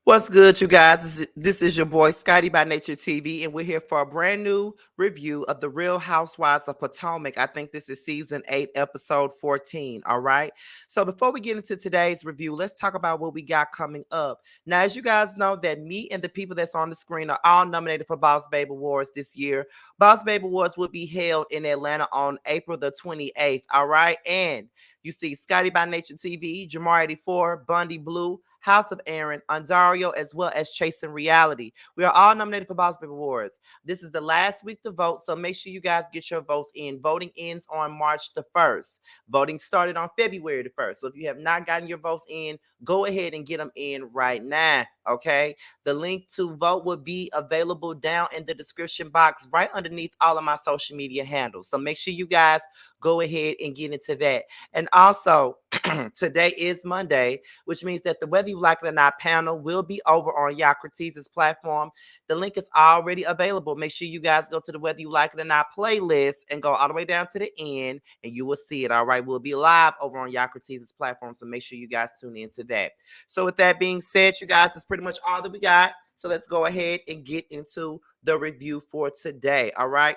What's good, you guys? This is your boy Scotty by Nature TV, and we're here for a brand new review of the Real Housewives of Potomac. I think this is season 8, episode 14. All right. So before we get into today's review, let's talk about what we got coming up. Now, as you guys know, that me and the people that's on the screen are all nominated for Boss Baby Awards this year. Boss Baby Awards will be held in Atlanta on April the 28th. All right. And you see Scotty by Nature TV, Jamar 84, Bundy Blue, House of Aaron, Ondario, as well as Chasing Reality. We are all nominated for Boss Baby Awards. This is the last week to vote, so make sure you guys get your votes in. Voting ends on March the 1st. Voting started on February the 1st. So if you have not gotten your votes in, go ahead and get them in right now, okay? The link to vote will be available down in the description box right underneath all of my social media handles. So make sure you guys go ahead and get into that. And also, today is Monday, which means that the Whether You Like It or Not panel will be over on Yakrati's platform. The link is already available. Make sure you guys go to the Whether You Like It or Not playlist and go all the way down to the end, and you will see it. All right, we'll be live over on Yakrati's platform, so make sure you guys tune into that. So, with that being said, you guys, that's pretty much all that we got. So, let's go ahead and get into the review for today. All right.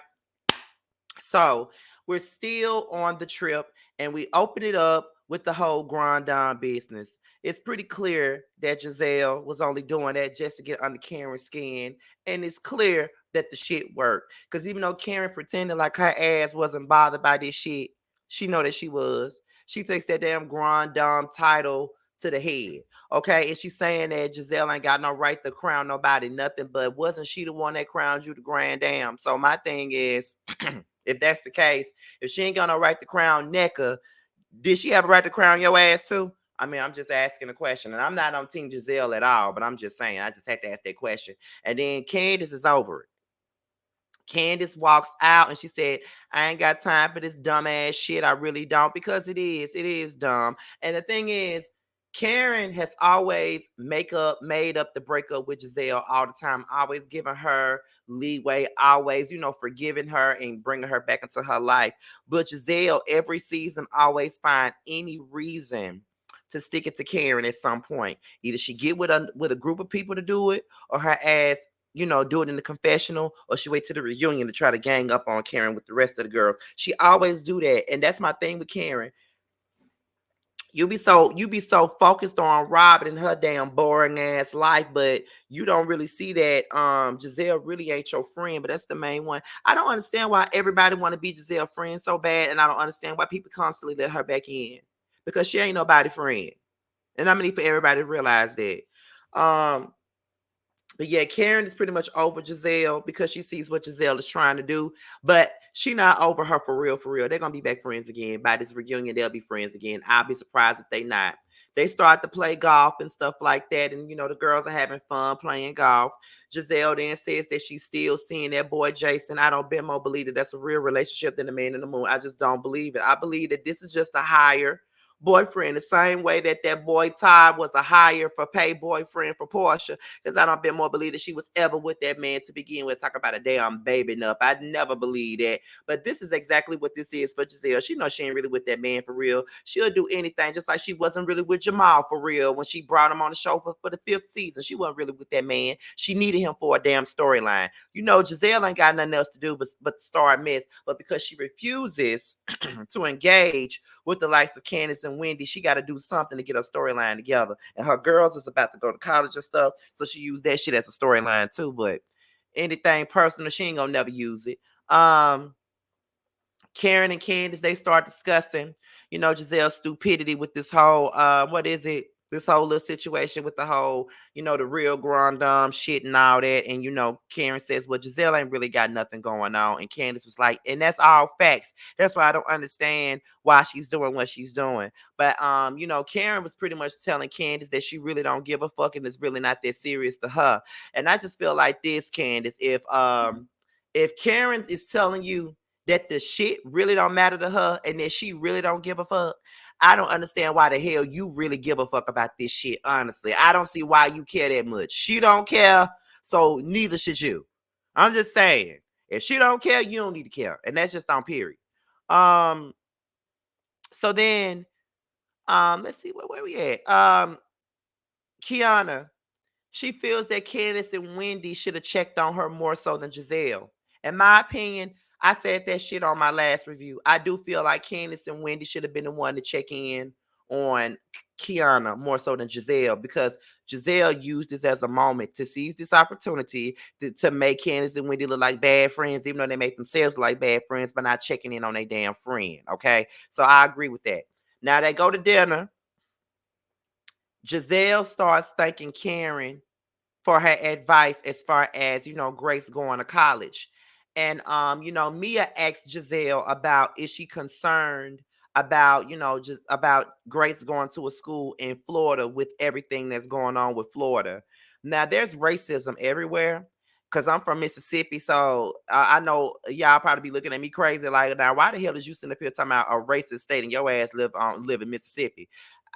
So we're still on the trip and we open it up with the whole Grand Dame business. It's pretty clear that Giselle was only doing that just to get under Karen's skin. And it's clear that the shit worked. Because even though Karen pretended like her ass wasn't bothered by this shit, she know that she was. She takes that damn Grand Dame title to the head. Okay. And she's saying that Giselle ain't got no right to crown nobody nothing, but wasn't she the one that crowned you the Grand Dame? So my thing is, if that's the case, if she ain't got no right to crown Necka, did she have a right to crown your ass too? I mean, I'm just asking a question, and I'm not on Team Giselle at all, but I'm just saying, I just had to ask that question. And then Candace is over it. Candace walks out and she said, I ain't got time for this dumbass shit. I really don't, because it is dumb. And the thing is, Karen has always made up the breakup with Giselle all the time, always giving her leeway, always, forgiving her and bringing her back into her life. But Giselle, every season, always find any reason to stick it to Karen at some point. Either she get with a group of people to do it, or her ass do it in the confessional, or she wait to the reunion to try to gang up on Karen with the rest of the girls. She always do that. And that's my thing with Karen. You be so focused on Robin and her damn boring ass life, but you don't really see that Giselle really ain't your friend, but that's the main one. I don't understand why everybody want to be Giselle friend so bad, and I don't understand why people constantly let her back in, because she ain't nobody friend. And I'm gonna need for everybody to realize that. Um but yeah, Karen is pretty much over Giselle because she sees what Giselle is trying to do. But she not over her for real, for real. They're gonna be back friends again. By this reunion, they'll be friends again. I'll be surprised if they not. They start to play golf and stuff like that. And the girls are having fun playing golf. Giselle then says that she's still seeing that boy Jason. I don't bet more believe that that's a real relationship than the man in the moon. I just don't believe it. I believe that this is just a hire boyfriend, the same way that that boy Todd was a hire for pay boyfriend for Portia, because I don't been more believe that she was ever with that man to begin with. Talk about a damn baby up. I'd never believe that. But this is exactly what this is for Giselle. She knows she ain't really with that man for real. She'll do anything, just like she wasn't really with Jamal for real when she brought him on the show for the 5th season. She wasn't really with that man. She needed him for a damn storyline. Giselle ain't got nothing else to do but star a mess. But because she refuses to engage with the likes of Candace and Wendy, she got to do something to get her storyline together. And her girls is about to go to college and stuff, so she used that shit as a storyline too. But anything personal, she ain't gonna never use it. Karen and Candace, they start discussing, Giselle's stupidity with this whole what is it? This whole little situation with the whole, the real grand dame shit and all that. And Karen says, well, Giselle ain't really got nothing going on. And Candace was like, and that's all facts. That's why I don't understand why she's doing what she's doing. But Karen was pretty much telling Candace that she really don't give a fuck and it's really not that serious to her. And I just feel like this, Candace, if Karen is telling you that the shit really don't matter to her and that she really don't give a fuck, I don't understand why the hell you really give a fuck about this shit, honestly. I don't see why you care that much. She don't care, so neither should you. I'm just saying. If she don't care, you don't need to care. And that's just on period. Um, so then let's see where we at. Kiana. She feels that Candace and Wendy should have checked on her more so than Giselle. In my opinion, I said that shit on my last review. I do feel like Candace and Wendy should have been the one to check in on Kiana more so than Giselle, because Giselle used this as a moment to seize this opportunity to make Candace and Wendy look like bad friends, even though they make themselves like bad friends, but not checking in on their damn friend. Okay. So I agree with that. Now they go to dinner. Giselle starts thanking Karen for her advice as far as, Grace going to college. And Mia asked Giselle about, is she concerned about, just about Grace going to a school in Florida with everything that's going on with Florida. Now there's racism everywhere. Cause I'm from Mississippi, so I know y'all probably be looking at me crazy. Like, now why the hell is you sitting up here talking about a racist state and your ass live in Mississippi?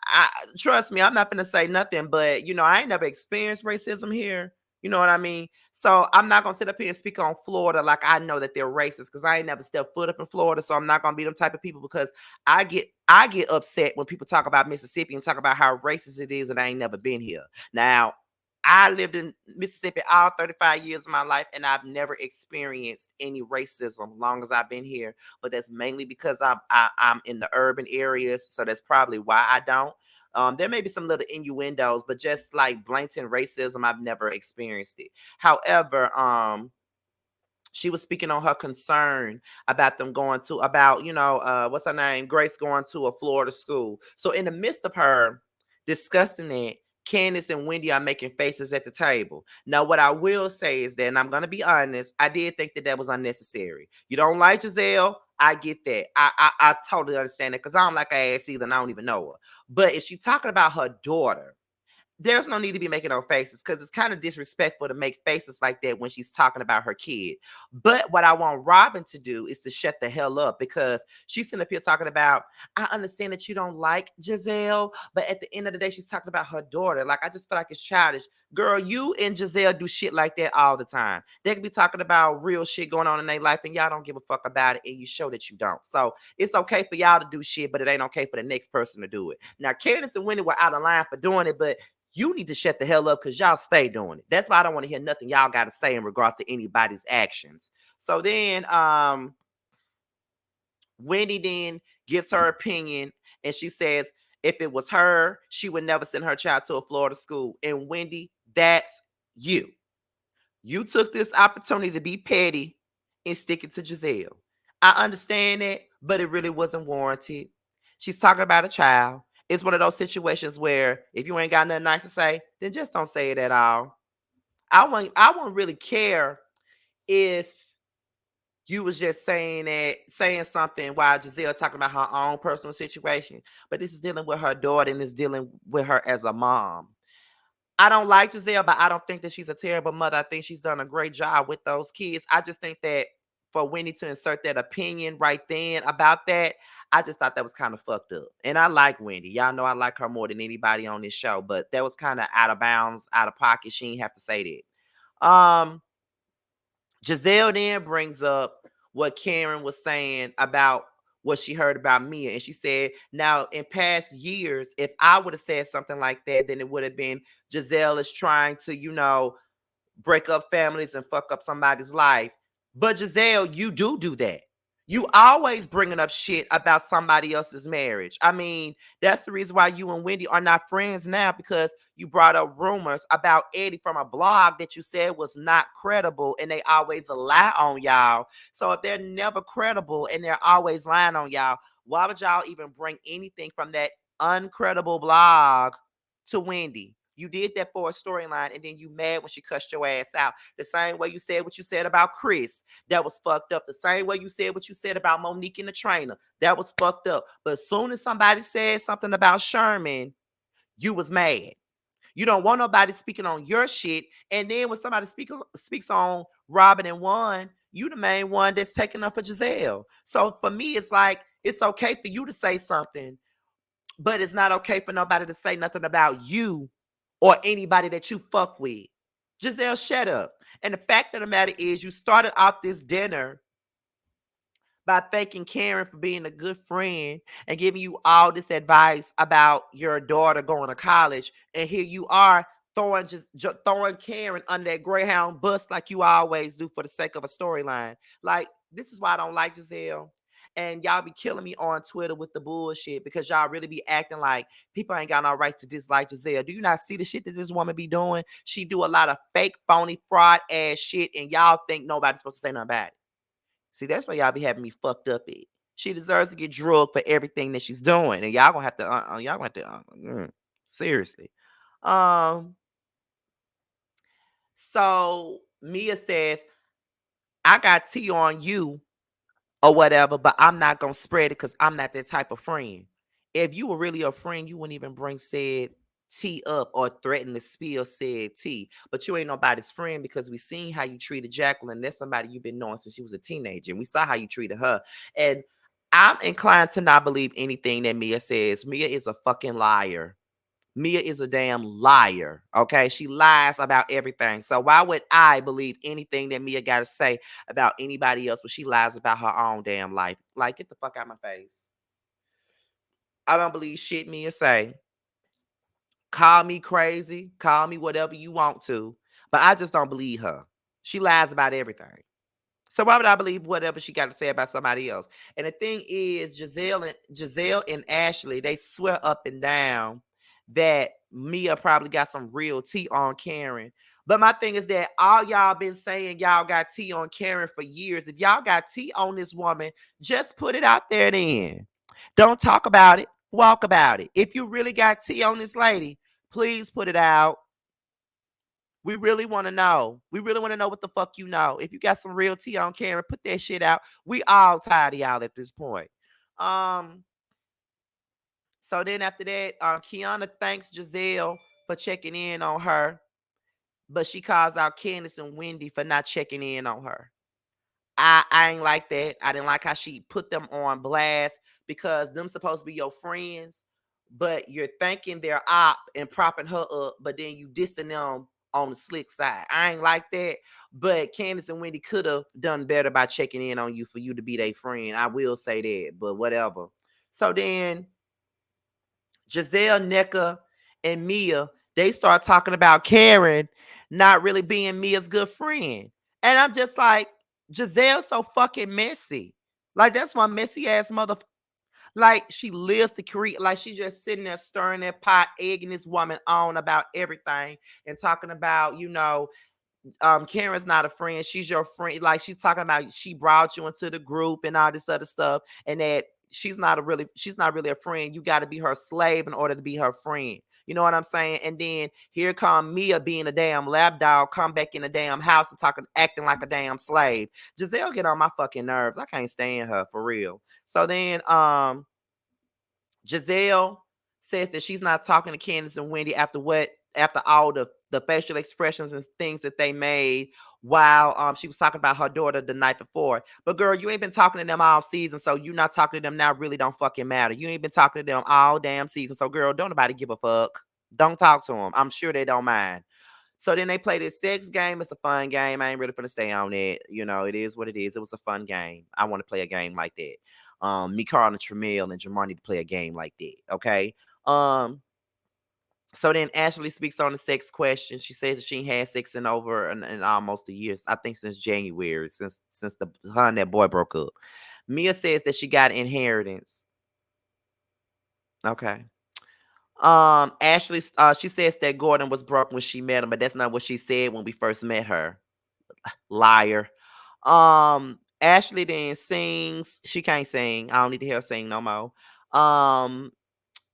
I trust me, I'm not gonna say nothing, but I ain't never experienced racism here. You know what I mean? So I'm not gonna sit up here and speak on Florida like I know that they're racist, because I ain't never stepped foot up in Florida. So I'm not gonna be them type of people, because I get upset when people talk about Mississippi and talk about how racist it is, and I ain't never been here. Now, I lived in Mississippi all 35 years of my life, and I've never experienced any racism long as I've been here. But that's mainly because I'm in the urban areas, so that's probably why I don't. There may be some little innuendos, but just like blatant racism, I've never experienced it. However, she was speaking on her concern about them going to about what's her name, Grace, going to a Florida school. So in the midst of her discussing it, Candace and Wendy are making faces at the table. Now, what I will say is that, and I'm going to be honest, I did think that that was unnecessary. You don't like Giselle, I get that. I totally understand it, because I don't like her ass either, and I don't even know her. But if she's talking about her daughter, there's no need to be making no faces, because it's kind of disrespectful to make faces like that when she's talking about her kid. But what I want Robin to do is to shut the hell up, because she's sitting up here talking about, I understand that you don't like Giselle, but at the end of the day, she's talking about her daughter. Like, I just feel like it's childish. Girl, you and Giselle do shit like that all the time. They could be talking about real shit going on in their life, and y'all don't give a fuck about it, and you show that you don't. So it's okay for y'all to do shit, but it ain't okay for the next person to do it. Now, Candace and Wendy were out of line for doing it, but you need to shut the hell up, because y'all stay doing it. That's why I don't want to hear nothing y'all got to say in regards to anybody's actions. So then Wendy then gives her opinion, and she says if it was her, she would never send her child to a Florida school. And Wendy, that's you. You took this opportunity to be petty and stick it to Giselle. I understand that, but it really wasn't warranted. She's talking about a child. It's one of those situations where if you ain't got nothing nice to say, then just don't say it at all. I wouldn't really care if you was just saying something while Giselle talking about her own personal situation. But this is dealing with her daughter, and it's dealing with her as a mom. I don't like Giselle, but I don't think that she's a terrible mother. I think she's done a great job with those kids. I just think that for Wendy to insert that opinion right then about that, I just thought that was kind of fucked up. And I like Wendy. Y'all know I like her more than anybody on this show, but that was kind of out of bounds, out of pocket. She didn't have to say that. Giselle then brings up what Karen was saying about what she heard about Mia. And she said, now, in past years, if I would have said something like that, then it would have been Giselle is trying to, break up families and fuck up somebody's life. But Giselle, you do that. You always bringing up shit about somebody else's marriage. I mean, that's the reason why you and Wendy are not friends now, because you brought up rumors about Eddie from a blog that you said was not credible, and they always lie on y'all. So if they're never credible and they're always lying on y'all, why would y'all even bring anything from that uncredible blog to Wendy? You did that for a storyline, and then you mad when she cussed your ass out. The same way you said what you said about Chris, that was fucked up. The same way you said what you said about Monique and the trainer, that was fucked up. But as soon as somebody said something about Sherman, you was mad. You don't want nobody speaking on your shit. And then when somebody speaks on Robin and Juan, you the main one that's taking up for Giselle. So for me, it's like, it's okay for you to say something, but it's not okay for nobody to say nothing about you or anybody that you fuck with. Giselle, shut up. And the fact of the matter is, you started off this dinner by thanking Karen for being a good friend and giving you all this advice about your daughter going to college. And here you are throwing Karen under that Greyhound bus like you always do for the sake of a storyline. Like, this is why I don't like Giselle. And y'all be killing me on Twitter with the bullshit because y'all really be acting like people ain't got no right to dislike Giselle. Do you not see the shit that this woman be doing? She do a lot of fake, phony, fraud ass shit, and y'all think nobody's supposed to say nothing about it. See, that's why y'all be having me fucked up at. She deserves to get drugged for everything that she's doing, and y'all gonna have to, seriously. Um, so Mia says, I got tea on you or whatever, but I'm not gonna spread it because I'm not that type of friend. If you were really a friend, you wouldn't even bring said tea up or threaten to spill said tea. But you ain't nobody's friend because we seen how you treated Jacqueline. That's somebody you've been knowing since she was a teenager. And we saw how you treated her. And I'm inclined to not believe anything that Mia says. Mia is a fucking liar. Mia is a damn liar. Okay. She lies about everything. So why would I believe anything that Mia got to say about anybody else when she lies about her own damn life? Like, get the fuck out of my face. I don't believe shit Mia say. Call me crazy. Call me whatever you want to. But I just don't believe her. She lies about everything. So why would I believe whatever she got to say about somebody else? And the thing is, Giselle and Ashley, they swear up and down that Mia probably got some real tea on Karen. But my thing is that all y'all been saying y'all got tea on Karen for years. If y'all got tea on this woman, just put it out there then. Don't talk about it. Walk about it. If you really got tea on this lady, please put it out. We really want to know. We really want to know what the fuck you know. If you got some real tea on Karen, put that shit out. We all tired of y'all at this point. Um, so then after that, Kiana thanks Giselle for checking in on her, but she calls out Candace and Wendy for not checking in on her. I ain't like that. I didn't like how she put them on blast because them supposed to be your friends, but you're thanking their op and propping her up, but then you dissing them on the slick side. I ain't like that. But Candace and Wendy could have done better by checking in on you for you to be their friend. I will say that, but whatever. So then Giselle, Nneka, and Mia, they start talking about Karen not really being Mia's good friend. And I'm just like, Giselle's so fucking messy. Like, that's one messy ass mother. Like, she lives to create, like, she just sitting there stirring that pot, egging this woman on about everything and talking about, Karen's not a friend. She's your friend. Like, she's talking about she brought you into the group and all this other stuff, and that she's not really a friend. You got to be her slave in order to be her friend. You know what I'm saying? And then here come Mia being a damn lap dog, come back in the damn house and acting like a damn slave. Giselle get on my fucking nerves. I can't stand her for real. So then, Giselle says that she's not talking to Candace and Wendy after all the facial expressions and things that they made while she was talking about her daughter the night before. But girl, you ain't been talking to them all season, so you not talking to them now really don't fucking matter. You ain't been talking to them all damn season. So girl, don't nobody give a fuck. Don't talk to them. I'm sure they don't mind. So then they play this sex game. It's a fun game. I ain't really gonna stay on it. It is what it is. It was a fun game. I want to play a game like that. Me, Carl, and Tramiel and Jamar need to play a game like that. Okay. So then Ashley speaks on the sex question. She says that she ain't had sex in almost a year. I think since January, since her and that boy broke up. Mia says that she got inheritance. Okay. Ashley, she says that Gordon was broke when she met him, but that's not what she said when we first met her. Liar. Ashley then sings. She can't sing. I don't need to hear her sing no more.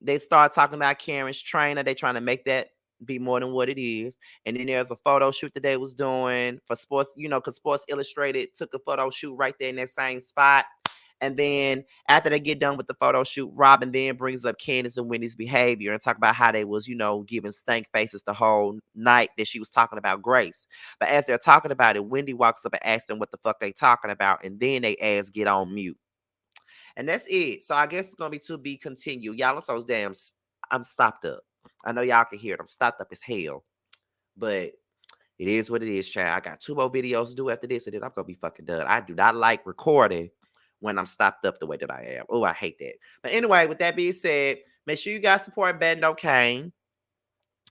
They start talking about Karen's trainer. They trying to make that be more than what it is. And then there's a photo shoot that they was doing for sports, because Sports Illustrated took a photo shoot right there in that same spot. And then after they get done with the photo shoot, Robin then brings up Candace and Wendy's behavior and talk about how they was, giving stank faces the whole night that she was talking about Grace. But as they're talking about it, Wendy walks up and asks them what the fuck they talking about. And then they ass get on mute. And that's it. So I guess it's going to be to be continued. Y'all, I'm stopped up. I know y'all can hear it. I'm stopped up as hell. But it is what it is, child. I got 2 more videos to do after this, and then I'm going to be fucking done. I do not like recording when I'm stopped up the way that I am. Oh, I hate that. But anyway, with that being said, make sure you guys support Bando Kane.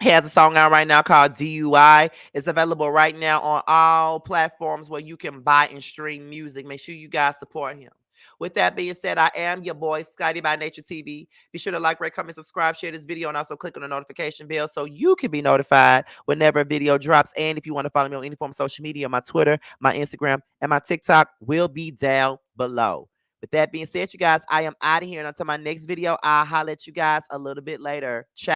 He has a song out right now called DUI. It's available right now on all platforms where you can buy and stream music. Make sure you guys support him. With that being said, I am your boy, Scotty by Nature TV. Be sure to like, rate, comment, subscribe, share this video, and also click on the notification bell so you can be notified whenever a video drops. And if you want to follow me on any form of social media, my Twitter, my Instagram, and my TikTok will be down below. With that being said, you guys, I am out of here. And until my next video, I'll holler at you guys a little bit later. Ciao.